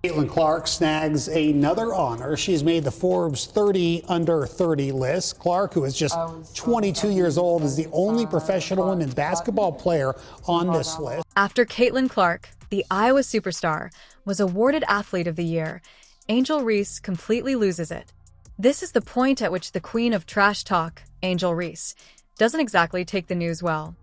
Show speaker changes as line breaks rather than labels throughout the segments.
Caitlin Clark snags another honor. She's made the Forbes 30 under 30 list. Clark, who is just 22 years old, is the only professional women's basketball player on this list.
After Caitlin Clark, the Iowa superstar, was awarded Athlete of the Year, Angel Reese completely loses it. This is the point at which the queen of trash talk, Angel Reese, doesn't exactly take the news well.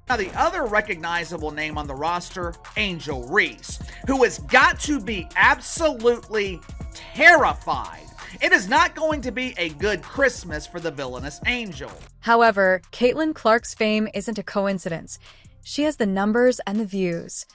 Now, the other recognizable name on the roster, Angel Reese, who has got to be absolutely terrified. It is not going to be a good Christmas for the villainous Angel.
However, Caitlin Clark's fame isn't a coincidence. She has the numbers and the views.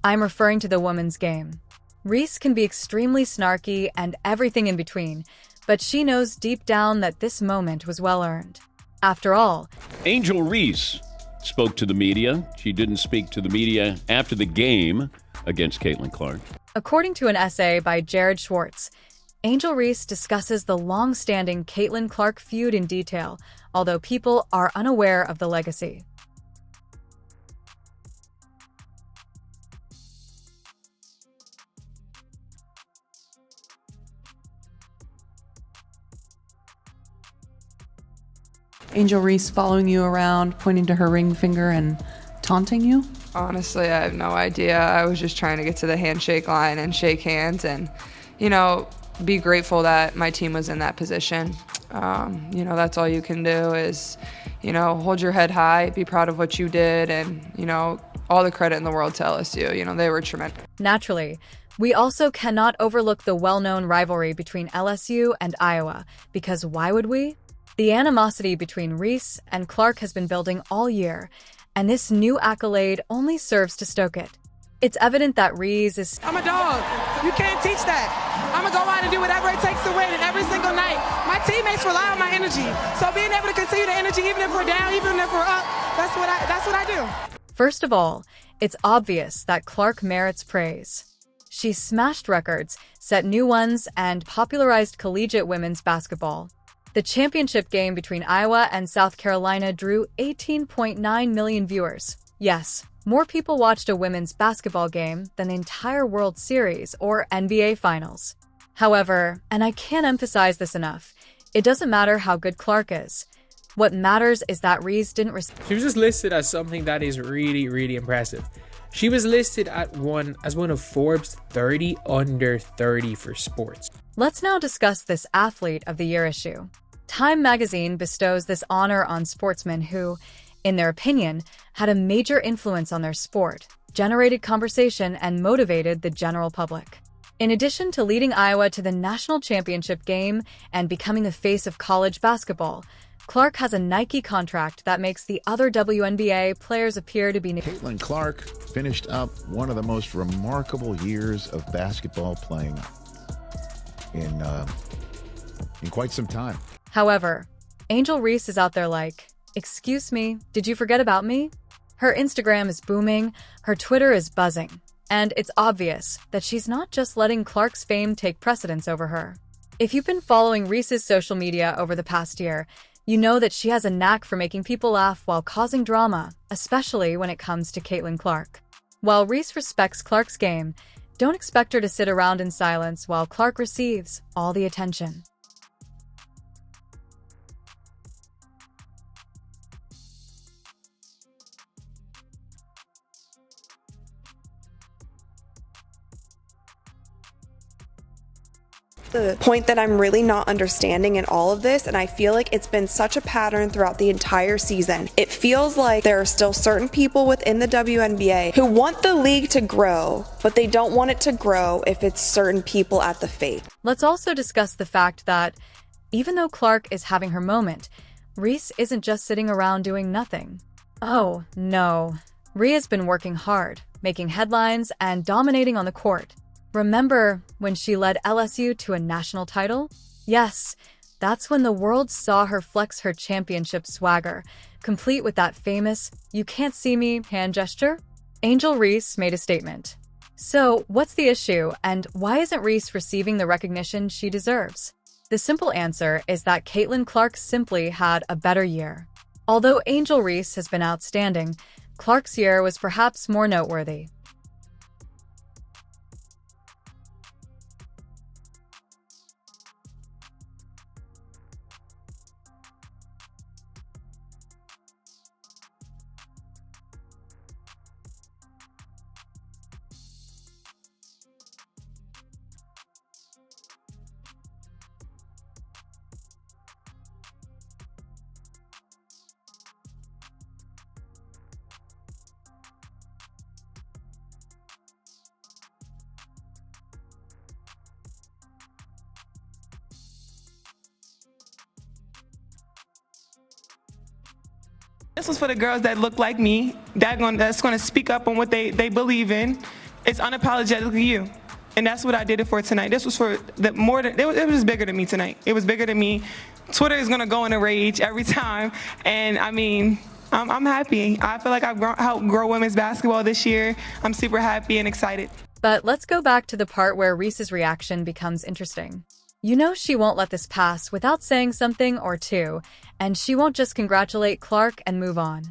I'm referring to the women's game. Reese can be extremely snarky and everything in between, but she knows deep down that this moment was well-earned. After all,
Angel Reese spoke to the media. She didn't speak to the media after the game against Caitlin Clark.
According to an essay by Jared Schwartz, Angel Reese discusses the long-standing Caitlin Clark feud in detail, although people are unaware of the legacy.
Angel Reese following you around, pointing to her ring finger and taunting you?
Honestly, I have no idea. I was just trying to get to the handshake line and shake hands and, be grateful that my team was in that position. That's all you can do is, hold your head high, be proud of what you did, and, all the credit in the world to LSU. They were tremendous.
Naturally, we also cannot overlook the well-known rivalry between LSU and Iowa, because why would we? The animosity between Reese and Clark has been building all year, and this new accolade only serves to stoke it. It's evident that Reese is...
I'm a dog. You can't teach that. I'm going to go out and do whatever it takes to win, and every single night, my teammates rely on my energy. So being able to continue the energy, even if we're down, even if we're up, that's what I do.
First of all, it's obvious that Clark merits praise. She smashed records, set new ones, and popularized collegiate women's basketball. The championship game between Iowa and South Carolina drew 18.9 million viewers. Yes, more people watched a women's basketball game than the entire World Series or NBA Finals. However, and I can't emphasize this enough, it doesn't matter how good Clark is. What matters is that Reese didn't receive.
She was just listed as something that is really, really impressive. She was listed as one of Forbes 30 under 30 for sports.
Let's now discuss this Athlete of the Year issue. Time magazine bestows this honor on sportsmen who, in their opinion, had a major influence on their sport, generated conversation, and motivated the general public. In addition to leading Iowa to the national championship game and becoming the face of college basketball, Clark has a Nike contract that makes the other WNBA players appear to be...
Caitlin Clark finished up one of the most remarkable years of basketball playing in quite some time.
However, Angel Reese is out there like, excuse me, did you forget about me? Her Instagram is booming, her Twitter is buzzing, and it's obvious that she's not just letting Clark's fame take precedence over her. If you've been following Reese's social media over the past year, you know that she has a knack for making people laugh while causing drama, especially when it comes to Caitlin Clark. While Reese respects Clark's game, don't expect her to sit around in silence while Clark receives all the attention.
The point that I'm really not understanding in all of this, and I feel like it's been such a pattern throughout the entire season. It feels like there are still certain people within the WNBA who want the league to grow, but they don't want it to grow if it's certain people at the face.
Let's also discuss the fact that even though Clark is having her moment, Reese isn't just sitting around doing nothing. Oh, no. Rhea's been working hard, making headlines, and dominating on the court. Remember when she led LSU to a national title? Yes, that's when the world saw her flex her championship swagger, complete with that famous, "you can't see me" hand gesture. Angel Reese made a statement. So, what's the issue, and why isn't Reese receiving the recognition she deserves? The simple answer is that Caitlin Clark simply had a better year. Although Angel Reese has been outstanding, Clark's year was perhaps more noteworthy.
This was for the girls that look like me, that's gonna speak up on what they believe in. It's unapologetically you. And that's what I did it for tonight. This was for it was bigger than me tonight. It was bigger than me. Twitter is gonna go in a rage every time. And I mean, I'm happy. I feel like I've helped grow women's basketball this year. I'm super happy and excited.
But let's go back to the part where Reese's reaction becomes interesting. You know she won't let this pass without saying something or two, and she won't just congratulate Clark and move on.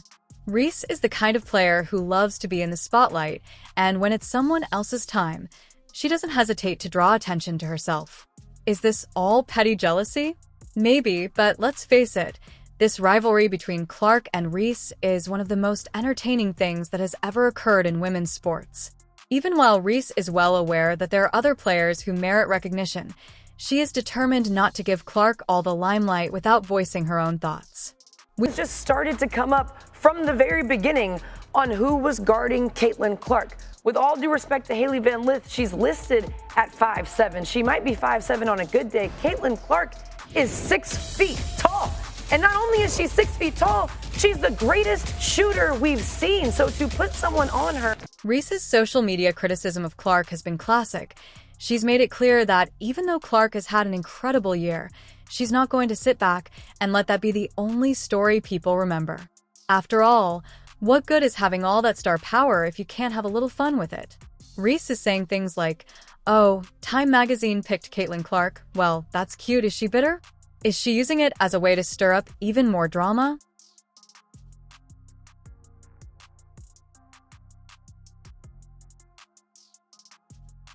Reese is the kind of player who loves to be in the spotlight, and when it's someone else's time, she doesn't hesitate to draw attention to herself. Is this all petty jealousy? Maybe, but let's face it, this rivalry between Clark and Reese is one of the most entertaining things that has ever occurred in women's sports. Even while Reese is well aware that there are other players who merit recognition, she is determined not to give Clark all the limelight without voicing her own thoughts.
We just started to come up from the very beginning on who was guarding Caitlin Clark. With all due respect to Haley Van Lith, she's listed at 5'7". She might be 5'7" on a good day. Caitlin Clark is 6 feet tall. And not only is she 6 feet tall, she's the greatest shooter we've seen. So to put someone on her.
Reese's social media criticism of Clark has been classic. She's made it clear that even though Clark has had an incredible year, she's not going to sit back and let that be the only story people remember. After all, what good is having all that star power if you can't have a little fun with it? Reese is saying things like, oh, Time magazine picked Caitlin Clark. Well, that's cute. Is she bitter? Is she using it as a way to stir up even more drama?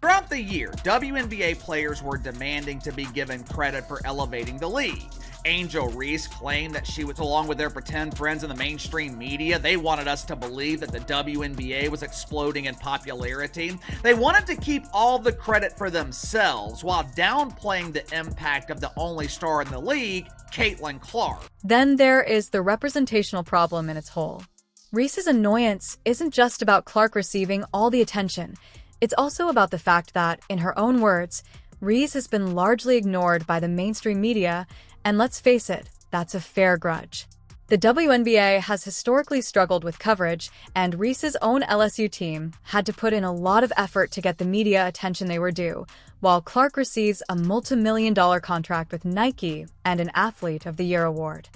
Throughout the year, WNBA players were demanding to be given credit for elevating the league. Angel Reese claimed that she was, along with their pretend friends in the mainstream media, they wanted us to believe that the WNBA was exploding in popularity. They wanted to keep all the credit for themselves while downplaying the impact of the only star in the league, Caitlin Clark.
Then there is the representational problem in its whole. Reese's annoyance isn't just about Clark receiving all the attention. It's also about the fact that, in her own words, Reese has been largely ignored by the mainstream media, and let's face it, that's a fair grudge. The WNBA has historically struggled with coverage, and Reese's own LSU team had to put in a lot of effort to get the media attention they were due, while Clark receives a multi-million-dollar contract with Nike and an Athlete of the Year award.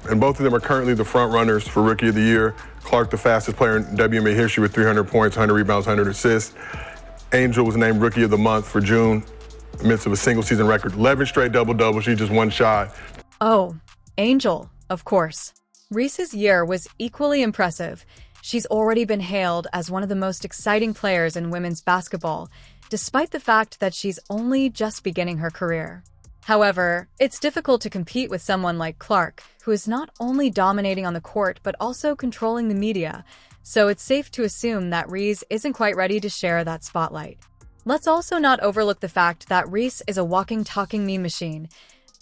And both of them are currently the front runners for Rookie of the Year. Clark, the fastest player in WNBA history with 300 points, 100 rebounds, 100 assists. Angel was named Rookie of the Month for June, amidst of a single season record. 11 straight double-doubles, she just one shy.
Oh, Angel, of course. Reese's year was equally impressive. She's already been hailed as one of the most exciting players in women's basketball, despite the fact that she's only just beginning her career. However, it's difficult to compete with someone like Clark, who is not only dominating on the court but also controlling the media, so it's safe to assume that Reese isn't quite ready to share that spotlight. Let's also not overlook the fact that Reese is a walking, talking meme machine.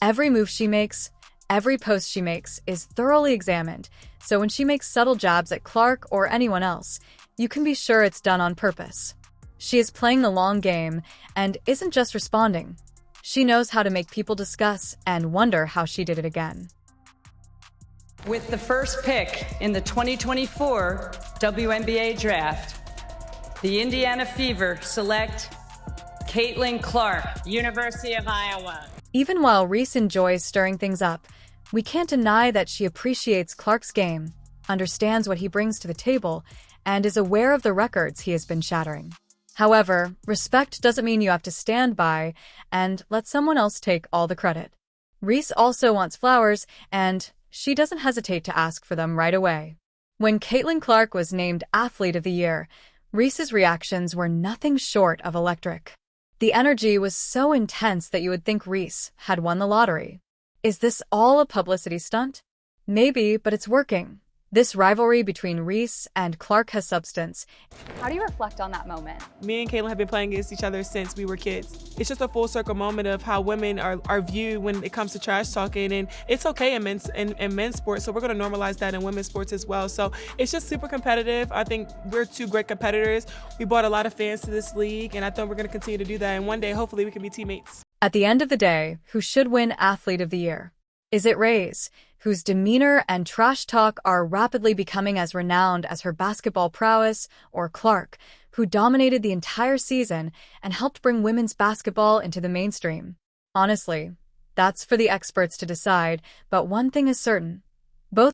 Every move she makes, every post she makes is thoroughly examined, so when she makes subtle jabs at Clark or anyone else, you can be sure it's done on purpose. She is playing the long game and isn't just responding. She knows how to make people discuss and wonder how she did it again.
With the first pick in the 2024 WNBA draft, the Indiana Fever select Caitlin Clark, University of Iowa.
Even while Reese enjoys stirring things up, we can't deny that she appreciates Clark's game, understands what he brings to the table, and is aware of the records he has been shattering. However, respect doesn't mean you have to stand by and let someone else take all the credit. Reese also wants flowers, and she doesn't hesitate to ask for them right away. When Caitlin Clark was named Athlete of the Year, Reese's reactions were nothing short of electric. The energy was so intense that you would think Reese had won the lottery. Is this all a publicity stunt? Maybe, but it's working. This rivalry between Reese and Clark has substance.
How do you reflect on that moment?
Me and Caitlin have been playing against each other since we were kids. It's just a full circle moment of how women are viewed when it comes to trash talking, and it's okay in men's sports, so we're going to normalize that in women's sports as well. So it's just super competitive. I think we're two great competitors. We brought a lot of fans to this league, and I think we're going to continue to do that, and one day hopefully we can be teammates.
At the end of the day, who should win Athlete of the Year? Is it Reese, whose demeanor and trash talk are rapidly becoming as renowned as her basketball prowess, or Clark, who dominated the entire season and helped bring women's basketball into the mainstream? Honestly, that's for the experts to decide, but one thing is certain: